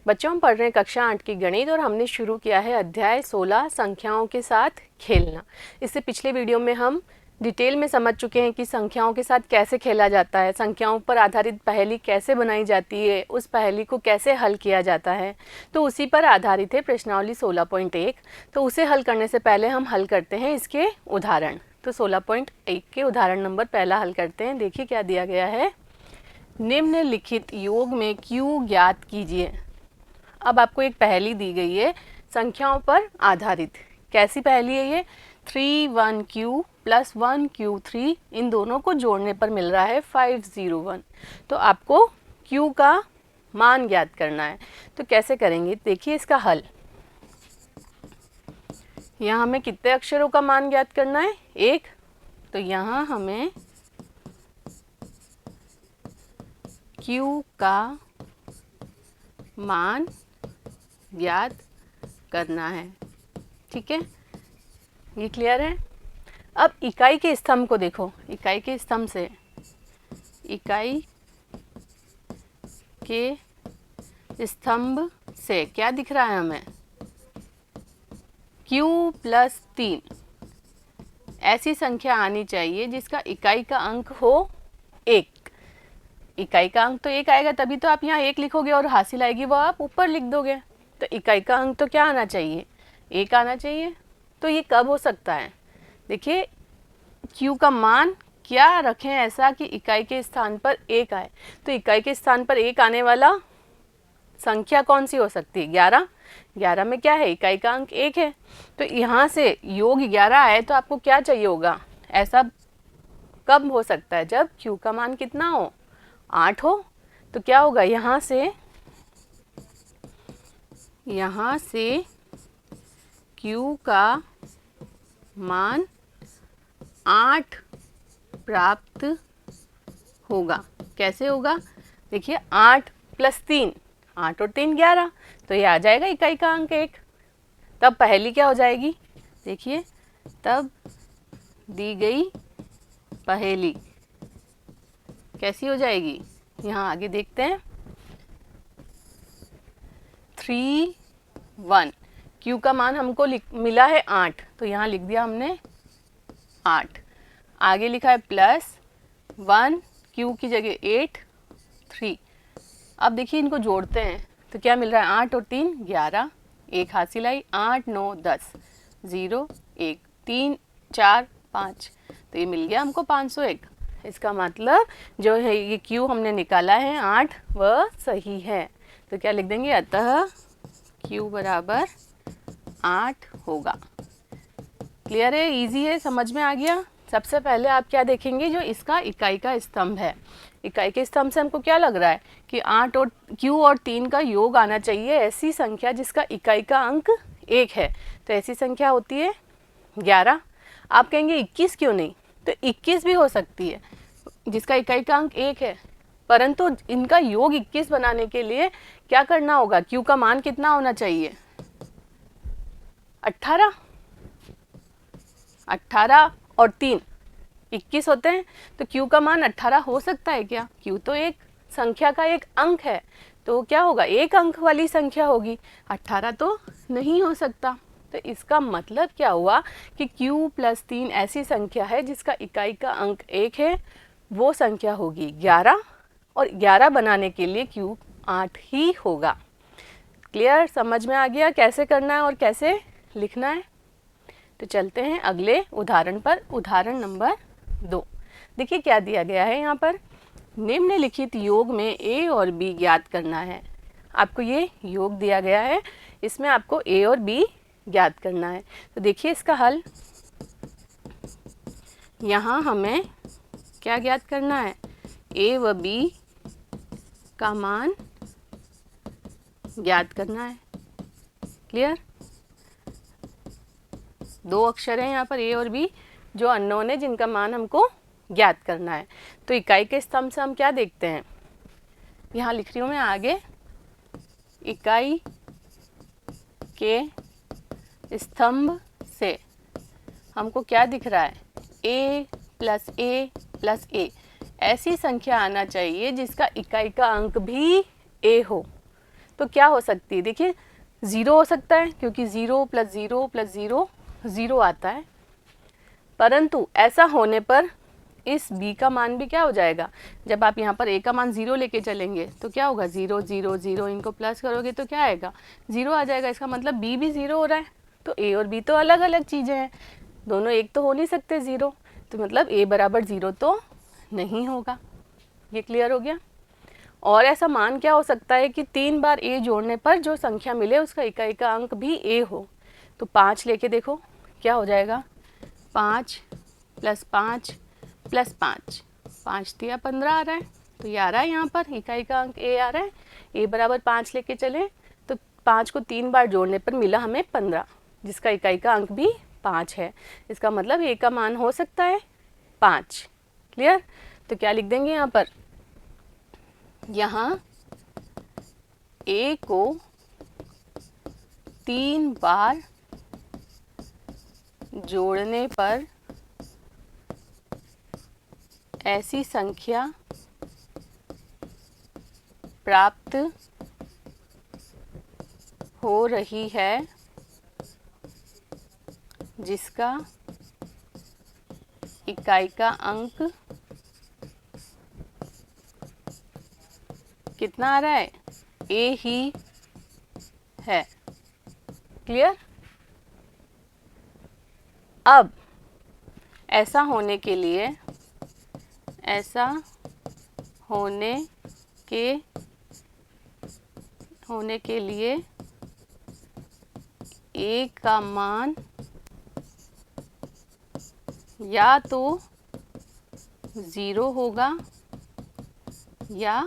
बच्चों, हम पढ़ रहे हैं कक्षा 8 की गणित और हमने शुरू किया है अध्याय 16 संख्याओं के साथ खेलना। इससे पिछले वीडियो में हम डिटेल में समझ चुके हैं कि संख्याओं के साथ कैसे खेला जाता है, संख्याओं पर आधारित पहेली कैसे बनाई जाती है, उस पहेली को कैसे हल किया जाता है। तो उसी पर आधारित है प्रश्नावली 16.1। तो उसे हल करने से पहले हम हल करते हैं इसके उदाहरण। तो 16.1 के उदाहरण नंबर पहला हल करते हैं। देखिए क्या दिया गया है, निम्नलिखित योग में q ज्ञात कीजिए। अब आपको एक पहेली दी गई है संख्याओं पर आधारित। कैसी पहेली है ये? 31q + 1q3 इन दोनों को जोड़ने पर मिल रहा है 501। तो आपको q का मान ज्ञात करना है। तो कैसे करेंगे, देखिए इसका हल। यहाँ हमें कितने अक्षरों का मान ज्ञात करना है? एक। तो यहाँ हमें q का मान ज्ञात करना है। ठीक है, ये क्लियर है। अब इकाई के स्तंभ को देखो। इकाई के स्तंभ से, इकाई के स्तंभ से क्या दिख रहा है हमें? q + 3 ऐसी संख्या आनी चाहिए जिसका इकाई का अंक हो 1। इकाई का अंक तो 1 आएगा, तभी तो आप यहाँ 1 लिखोगे और हासिल आएगी वो आप ऊपर लिख दोगे। तो इकाई का अंक तो क्या आना चाहिए? 1 आना चाहिए। तो ये कब हो सकता है? देखिए q का मान क्या रखें ऐसा कि इकाई के स्थान पर 1 आए। तो इकाई के स्थान पर 1 आने वाला संख्या कौन सी हो सकती है? 11। 11 में क्या है? इकाई का अंक 1 है। तो यहाँ से योग 11 आए तो आपको क्या चाहिए होगा? ऐसा कब हो सकता है? जब q का मान कितना हो? 8 हो। तो क्या होगा? यहाँ से q का मान 8 प्राप्त होगा। कैसे होगा? देखिए 8 + 3, 8 और 3 11, तो ये आ जाएगा इकाई का अंक 1। तब पहेली क्या हो जाएगी? देखिए तब दी गई पहेली कैसी हो जाएगी? यहाँ आगे देखते हैं। 31 q का मान हमको मिला है 8, तो यहाँ लिख दिया हमने 8। आगे लिखा है +1 q की जगह 8 3। अब देखिए इनको जोड़ते हैं तो क्या मिल रहा है? 8 और 3 11, 1 हासिल आई, 8 9 10 0 1 3 4 5। तो ये मिल गया हमको 501। इसका मतलब जो है ये q हमने निकाला है 8 वह सही है। तो क्या लिख देंगे? अतः q बराबर 8 होगा। क्लियर है? इजी है, समझ में आ गया। सबसे पहले आप क्या देखेंगे? जो इसका इकाई का स्तंभ है, इकाई के स्तंभ से हमको क्या लग रहा है कि 8 और q और 3 का योग आना चाहिए ऐसी संख्या जिसका इकाई का अंक 1 है। तो ऐसी संख्या होती है 11। आप कहेंगे 21 क्यों नहीं? तो 21 भी हो सकती है जिसका इकाई का अंक 1 है, परंतु इनका योग 21 बनाने के लिए क्या करना होगा? q का मान कितना होना चाहिए? 18। 18 और 3 21 होते हैं। तो q का मान 18 हो सकता है क्या? q तो एक संख्या का एक अंक है, तो क्या होगा? एक अंक वाली संख्या होगी, 18 तो नहीं हो सकता। तो इसका मतलब क्या हुआ कि q + 3 ऐसी संख्या है जिसका इकाई का अंक 1 है, वो संख्या होगी 11, और 11 बनाने के लिए q 8 ही होगा। क्लियर? समझ में आ गया कैसे करना है और कैसे लिखना है? तो चलते हैं अगले उदाहरण पर। उदाहरण नंबर 2। देखिए क्या दिया गया है यहाँ पर, निम्नलिखित योग में a और b ज्ञात करना है। आपको ये योग दिया गया है, इसमें आपको a और b ज्ञात करना है। तो देखिए इसका हल। यहाँ हमें क्या ज्ञात करना है? a व b का मान ज्ञात करना है। क्लियर? 2 अक्षर हैं यहाँ पर a और b जो अननोन है, जिनका मान हमको ज्ञात करना है। तो इकाई के स्तंभ से हम क्या देखते हैं? यहाँ लिख रही हूँ मैं आगे, इकाई के स्तंभ से हमको क्या दिख रहा है? a + a + a ऐसी संख्या आना चाहिए जिसका इकाई का अंक भी a हो। तो क्या हो सकती है, देखिए 0 हो सकता है क्योंकि 0 + 0 + 0 0 आता है, परंतु ऐसा होने पर इस b का मान भी क्या हो जाएगा, जब आप यहाँ पर a का मान 0 लेके चलेंगे तो क्या होगा, 0 0 0, इनको प्लस करोगे तो क्या आएगा, 0 आ जाएगा। इसका मतलब b भी 0 हो रहा है, तो a और b तो अलग अलग चीज़ें हैं, दोनों एक तो हो नहीं सकते 0, तो मतलब a बराबर 0 तो नहीं होगा। ये क्लियर हो गया। और ऐसा मान क्या हो सकता है कि 3 बार a जोड़ने पर जो संख्या मिले उसका इकाई का अंक भी a हो। तो 5 लेके देखो क्या हो जाएगा, 5 + 5 + 5, 5 दिया 15 आ रहा है, तो ये आ रहा है यहाँ पर इकाई का अंक a आ रहा है। a बराबर 5 लेके चले तो 5 को 3 बार जोड़ने पर मिला हमें 15, जिसका इकाई का अंक भी 5 है। इसका मतलब a का मान हो सकता है 5। क्लियर। तो क्या लिख देंगे यहाँ पर, यहाँ a को 3 बार जोड़ने पर ऐसी संख्या प्राप्त हो रही है जिसका इकाई का अंक कितना आ रहा है, a ही है। क्लियर। अब ऐसा होने के लिए a का मान या तो 0 होगा या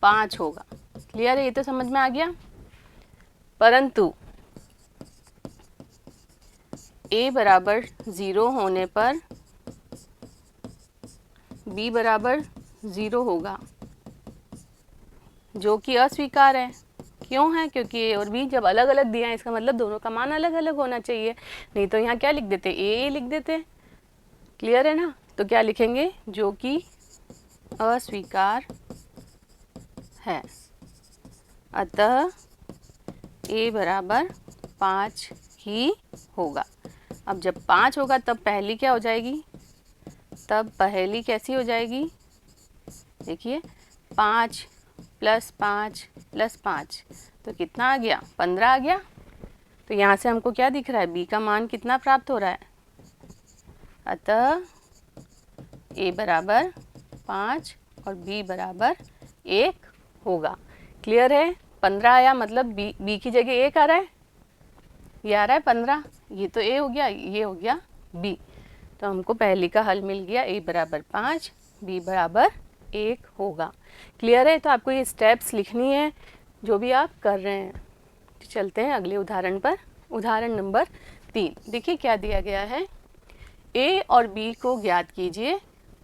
5 होगा। क्लियर है, ये तो समझ में आ गया। परंतु a बराबर 0 होने पर b बराबर 0 होगा, जो कि अस्वीकार है। क्यों है, क्योंकि a और b जब अलग अलग दिया है इसका मतलब दोनों का मान अलग अलग होना चाहिए, नहीं तो यहाँ क्या लिख देते, a लिख देते। क्लियर है ना। तो क्या लिखेंगे, जो कि अस्वीकार है, अतः a बराबर 5 ही होगा। अब जब 5 होगा तब पहली क्या हो जाएगी, तब पहली कैसी हो जाएगी, देखिए 5 + 5 + 5, तो कितना आ गया, 15 आ गया। तो यहाँ से हमको क्या दिख रहा है, b का मान कितना प्राप्त हो रहा है, अतः a बराबर 5 और b बराबर 1 होगा। क्लियर है। 15 आया मतलब b की जगह 1 आ रहा है, ये आ रहा है 15, ये तो a हो गया, ये हो गया b। तो हमको पहली का हल मिल गया, a बराबर 5 b बराबर 1 होगा। क्लियर है। तो आपको ये स्टेप्स लिखनी है जो भी आप कर रहे हैं। चलते हैं अगले उदाहरण पर। उदाहरण नंबर 3। देखिए क्या दिया गया है, a और b को ज्ञात कीजिए।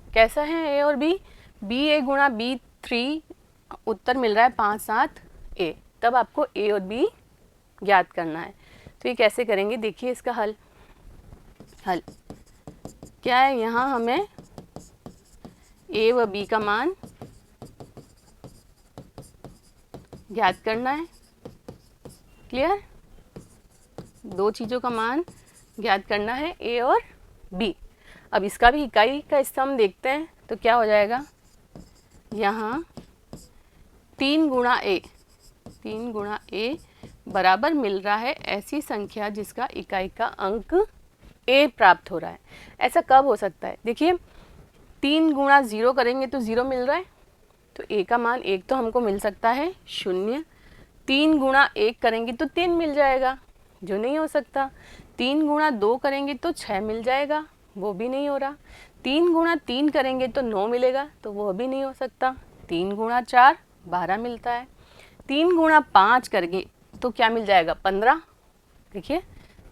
कैसा है a और b, ba गुणा b3, उत्तर मिल रहा है 5 7 a। तब आपको a और b ज्ञात करना है। तो ये कैसे करेंगे, देखिए इसका हल क्या है, यहाँ हमें a व b का मान ज्ञात करना है। क्लियर। दो चीज़ों का मान ज्ञात करना है, a और b। अब इसका भी इकाई का स्तंभ देखते हैं तो क्या हो जाएगा, यहाँ 3 गुणा a बराबर मिल रहा है ऐसी संख्या जिसका इकाई का अंक a प्राप्त हो रहा है। ऐसा कब हो सकता है, देखिए 3 गुणा 0 करेंगे तो 0 मिल रहा है, तो a का मान 1 तो हमको मिल सकता है 0। 3 गुणा 1 करेंगे तो 3 मिल जाएगा, जो नहीं हो सकता। 3 गुणा 2 करेंगे तो 6 मिल जाएगा, वो भी नहीं हो रहा। 3 गुणा 3 करेंगे तो 9 मिलेगा, तो वो भी नहीं हो सकता। 3 गुणा 4 12 मिलता है। 3 गुणा 5 करेंगे तो क्या मिल जाएगा, 15। देखिए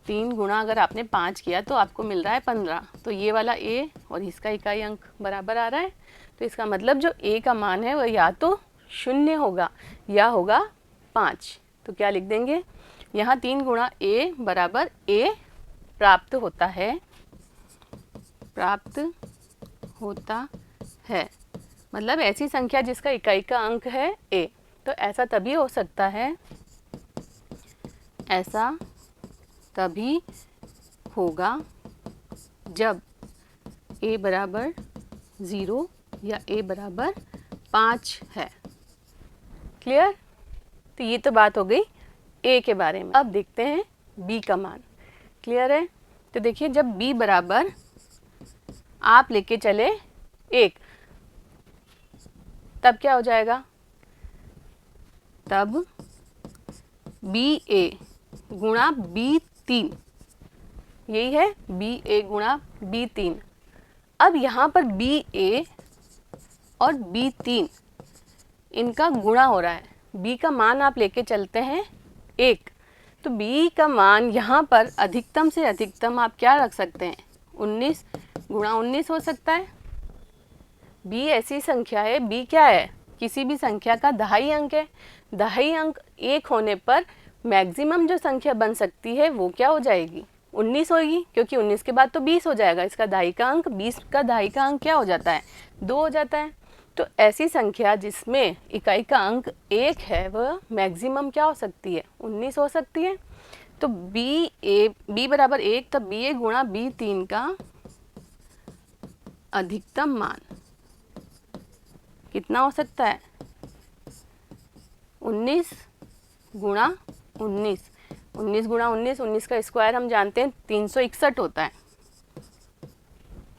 3 गुणा अगर आपने 5 किया तो आपको मिल रहा है 15, तो ये वाला a और इसका इकाई अंक बराबर आ रहा है। तो इसका मतलब जो a का मान है वह या तो 0 होगा या होगा 5। तो क्या लिख देंगे, यहाँ 3 गुणा a बराबर a प्राप्त होता है, मतलब ऐसी संख्या जिसका इकाई का अंक है a। तो ऐसा तभी हो सकता है, ऐसा तभी होगा जब a बराबर 0 या a बराबर 5 है। क्लियर? तो ये तो बात हो गई a के बारे में। अब देखते हैं b का मान। क्लियर है? तो देखिए जब b बराबर आप लेके चले 1, तब क्या हो जाएगा? तब BA गुणा B3, यही है BA गुणा B3। अब यहाँ पर BA और B3 इनका गुणा हो रहा है। B का मान आप लेके चलते हैं 1, तो B का मान यहाँ पर अधिकतम से अधिकतम आप क्या रख सकते हैं? 19 गुणा 19 हो सकता है। B ऐसी संख्या है, B क्या है? किसी भी संख्या का दहाई अंक है। दहाई अंक 1 होने पर मैक्सिमम जो संख्या बन सकती है वो क्या हो जाएगी? 19 होगी, क्योंकि 19 के बाद तो 20 हो जाएगा। इसका दहाई का अंक 20 का दहाई का अंक क्या हो जाता है? 2 हो जाता है। तो ऐसी संख्या जिसमें इकाई का अंक 1 है वह मैक्सिमम क्या हो सकती है? 19 हो सकती है। तो B बराबर 1, तब BA गुणा B3 का अधिकतम मान कितना हो सकता है? 19 गुणा 19। 19 गुणा 19, 19 का स्क्वायर हम जानते हैं 361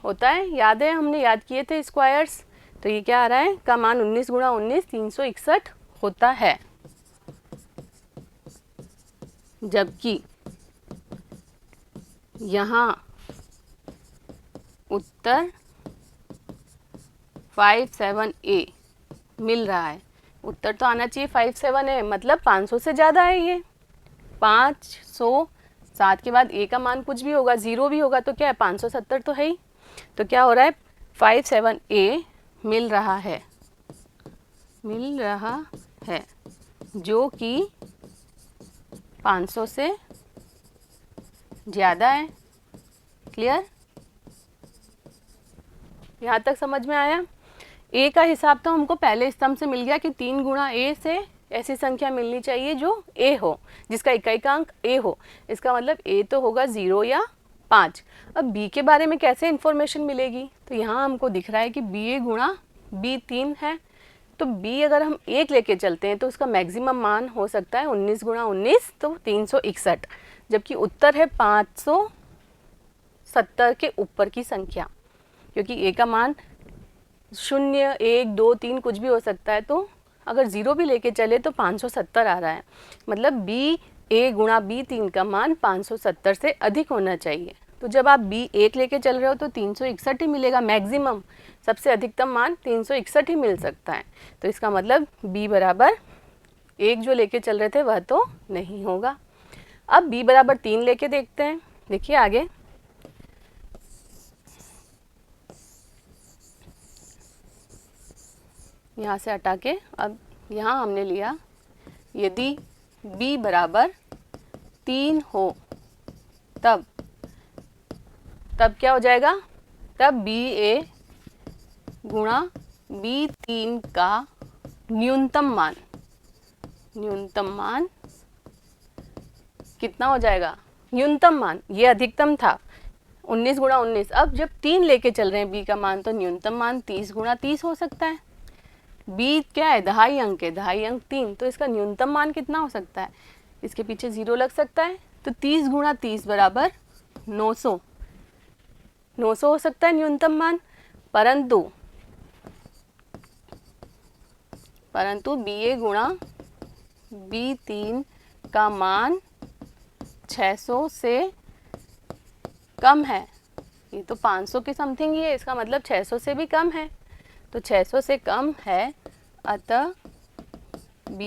होता है, याद है, हमने याद किए थे स्क्वायर्स। तो ये क्या आ रहा है? का मान 19 गुणा 19 361 होता है। जबकि यहाँ उत्तर 57A मिल रहा है। उत्तर तो आना चाहिए 57 है, मतलब 500 से ज़्यादा है ये। 500, 7 के बाद A का मान कुछ भी होगा, 0 भी होगा, तो क्या है? 570 तो है ही। तो क्या हो रहा है? 57A मिल रहा है, जो कि 500 से ज़्यादा है। क्लियर? यहाँ तक समझ में आया? A का हिसाब तो हमको पहले स्तंभ से मिल गया कि 3 गुणा A से ऐसी संख्या मिलनी चाहिए जो A हो, जिसका इकाई का अंक A हो। इसका मतलब A तो होगा 0 या 5। अब B के बारे में कैसे इन्फॉर्मेशन मिलेगी? तो यहाँ हमको दिख रहा है कि BA गुणा B3 है। तो B अगर हम 1 लेके चलते हैं तो उसका मैक्सिमम मान हो सकता है 19 गुणा 19, तो 361। जबकि उत्तर है 570 के ऊपर की संख्या, क्योंकि A का मान 0, 1, 2, 3 कुछ भी हो सकता है। तो अगर 0 भी लेके चले तो 570 आ रहा है, मतलब BA गुणा B3 का मान 570 से अधिक होना चाहिए। तो जब आप B1 लेके चल रहे हो तो 361 ही मिलेगा मैक्सिमम, सबसे अधिकतम मान 361 ही मिल सकता है। तो इसका मतलब B बराबर 1 जो लेके चल रहे थे वह तो नहीं होगा। अब B बराबर 3 लेके देखते हैं। देखिए आगे, यहाँ से हटा के अब यहाँ हमने लिया, यदि B बराबर 3 हो तब क्या हो जाएगा? तब BA गुणा B3 का न्यूनतम मान कितना हो जाएगा? न्यूनतम मान, ये अधिकतम था 19 गुणा 19। अब जब 3 लेके चल रहे हैं B का मान, तो न्यूनतम मान 30 गुणा 30 हो सकता है। B क्या है? दहाई अंक है, दहाई अंक 3, तो इसका न्यूनतम मान कितना हो सकता है? इसके पीछे 0 लग सकता है, तो 30 गुणा 30 बराबर 900 हो सकता है न्यूनतम मान। परंतु BA गुणा B3 का मान 600 से कम है। ये तो 500 के समथिंग ही है, इसका मतलब 600 से भी कम है। तो 600 से कम है, अतः B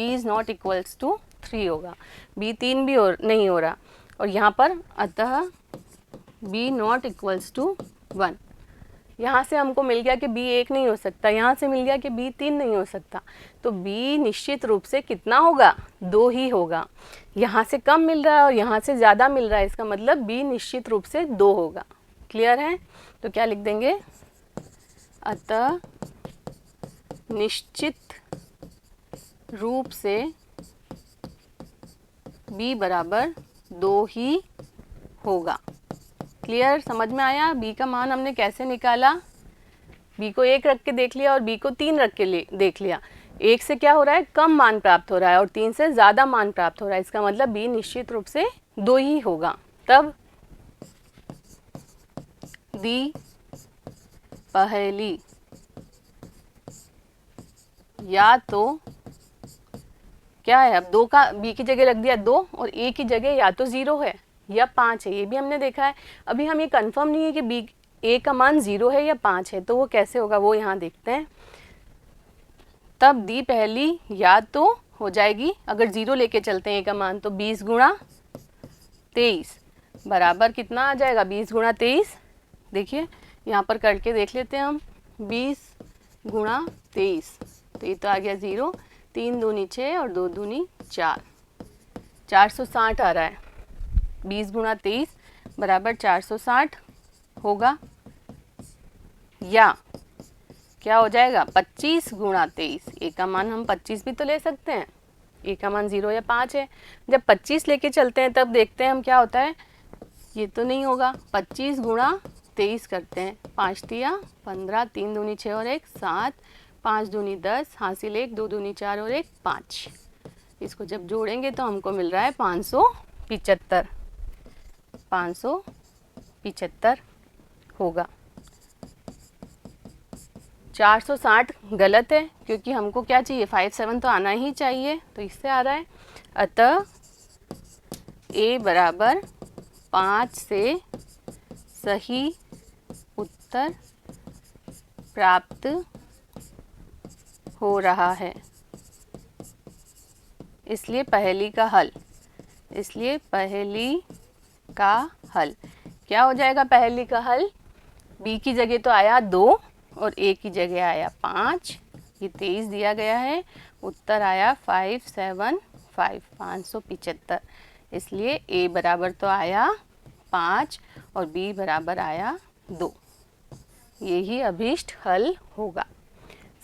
is not equals to 3 होगा। B 3 भी नहीं हो रहा, और यहाँ पर अतः B नॉट इक्वल्स टू 1। यहाँ से हमको मिल गया कि B 1 नहीं हो सकता, यहाँ से मिल गया कि B 3 नहीं हो सकता। तो B निश्चित रूप से कितना होगा? 2 ही होगा। यहाँ से कम मिल रहा है और यहाँ से ज़्यादा मिल रहा है, इसका मतलब B निश्चित रूप से 2 होगा। क्लियर है? तो क्या लिख देंगे? अतः निश्चित रूप से b बराबर 2 ही होगा। क्लियर, समझ में आया? b का मान हमने कैसे निकाला? b को 1 रख के देख लिया और b को 3 रख के देख लिया। 1 से क्या हो रहा है? कम मान प्राप्त हो रहा है और 3 से ज़्यादा मान प्राप्त हो रहा है। इसका मतलब b निश्चित रूप से 2 ही होगा। तब दी पहली या तो क्या है, अब 2 का b की जगह रख दिया 2 और a की जगह या तो 0 है या 5 है, ये भी हमने देखा है। अभी हम ये कंफर्म नहीं है कि b a का मान 0 है या 5 है, तो वो कैसे होगा वो यहाँ देखते हैं। तब दी पहली या तो हो जाएगी, अगर 0 लेके चलते हैं a का मान, तो 20 गुणा 23 बराबर कितना आ जाएगा? 20 गुणा 23, देखिए यहाँ पर करके देख लेते हैं हम। 20 गुणा 23, तो ये तो आ गया 0, 3 दूनी 6 और 2 दूनी 4, 460 आ रहा है। 20 गुणा 23 बराबर 460 होगा, या क्या हो जाएगा? 25 गुणा 23, ए का मान हम 25 भी तो ले सकते हैं, ए का मान 0 या 5 है। जब 25 लेके चलते हैं तब देखते हैं हम क्या होता है। ये तो नहीं होगा, 25 गुणा 23 करते हैं, 5 तिया 15, 3 दूनी 6 और 1 7, 5 दूनी 10, हासिल 1, 2 दूनी 4 और 1 5। इसको जब जोड़ेंगे तो हमको मिल रहा है 575, 575 होगा। 460 गलत है, क्योंकि हमको क्या चाहिए? 57 तो आना ही चाहिए, तो इससे आ रहा है। अतः a बराबर 5 से सही उत्तर प्राप्त हो रहा है। इसलिए पहेली का हल, इसलिए पहेली का हल क्या हो जाएगा? पहेली का हल b की जगह तो आया 2 और a की जगह आया 5, ये 23 दिया गया है, उत्तर आया 575, 575। इसलिए a बराबर तो आया 5 और b बराबर आया 2। यही अभीष्ट हल होगा।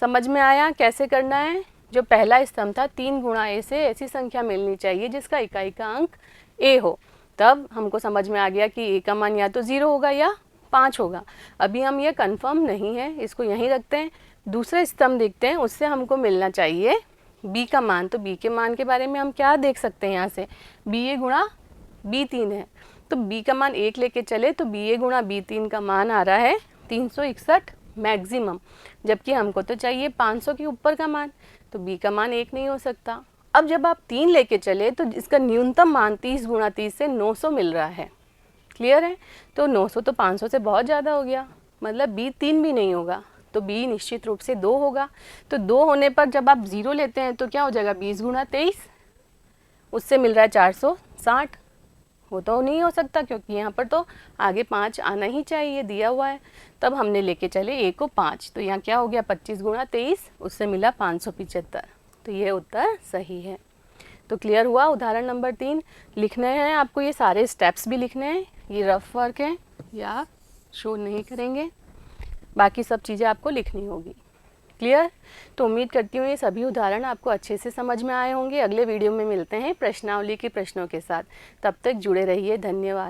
समझ में आया कैसे करना है? जो पहला स्तंभ था 3 गुणा a से ऐसी संख्या मिलनी चाहिए जिसका इकाई का अंक a हो, तब हमको समझ में आ गया कि a का मान या तो 0 होगा या 5 होगा। अभी हम ये कंफर्म नहीं है, इसको यहीं रखते हैं। दूसरा स्तंभ देखते हैं, उससे हमको मिलना चाहिए b का मान। तो b के मान के बारे में हम क्या देख सकते हैं? यहाँ से ba गुणा b3 है, तो b का मान 1 लेके चले तो ba गुणा b3 का मान आ रहा है 361 मैक्सिमम, जबकि हमको तो चाहिए 500 के ऊपर का मान, तो b का मान 1 नहीं हो सकता। अब जब आप 3 लेके चले तो इसका न्यूनतम मान 30 गुणा 30 से 900 मिल रहा है। क्लियर है? तो 900 तो 500 से बहुत ज़्यादा हो गया, मतलब b 3 भी नहीं होगा, तो b निश्चित रूप से 2 होगा। तो 2 होने पर जब आप 0 लेते हैं तो क्या हो जाएगा? 20 गुणा 23, उससे मिल रहा है 460। वो तो नहीं हो सकता, क्योंकि यहाँ पर तो आगे 5 आना ही चाहिए, दिया हुआ है। तब हमने लेके चले a को 5, तो यहाँ क्या हो गया? 25 गुणा 23, उससे मिला 575। तो ये उत्तर सही है। तो क्लियर हुआ? उदाहरण नंबर 3 लिखने हैं आपको, ये सारे स्टेप्स भी लिखने हैं। ये रफ वर्क है, या शो नहीं करेंगे, बाकी सब चीज़ें आपको लिखनी होगी। क्लियर? तो उम्मीद करती हूँ ये सभी उदाहरण आपको अच्छे से समझ में आए होंगे। अगले वीडियो में मिलते हैं प्रश्नावली के प्रश्नों के साथ। तब तक जुड़े रहिए। धन्यवाद।